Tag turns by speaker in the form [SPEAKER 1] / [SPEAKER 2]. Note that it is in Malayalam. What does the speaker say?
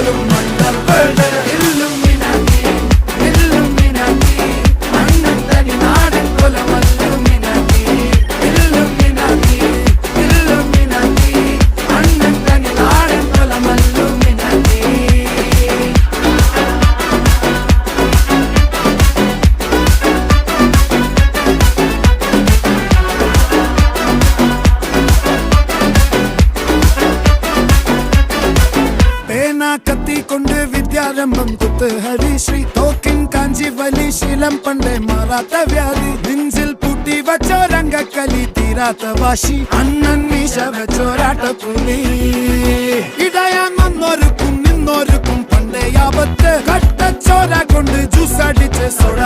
[SPEAKER 1] പോലും മണ്ടപ്പേട് ഇല്ലുമിനാറ്റി ഇല്ലുമിനാറ്റി അണ്ണൻ തനി നാടൻ കൊലമല്ലുമിനാറ്റി ഇല്ലുമിനാറ്റി ഇല്ലുമിനാറ്റി അണ്ണൻ തനി നാടൻ കൊലമല്ലുമിനാറ്റി. കത്തി കൊണ്ട് വിദ്യാരംഭം കുത്ത് ഹരിശ്രീ തോക്കിൻ കാഞ്ചി വലി ശീലം പണ്ടേ മാറാത്ത വ്യാധി നെഞ്ചിൽ പൂട്ടി വച്ചോരംഗക്കലി തീരാത്ത വാശി അണ്ണൻ മീശ വെച്ചോരാട്ട പുലി ഇടയാൻ വന്നോർക്കും നിന്നോർക്കും പണ്ടേ ആപത്ത് കട്ടച്ചോര കൊണ്ട് ജ്യൂസ് അടിച്ച് സോഡ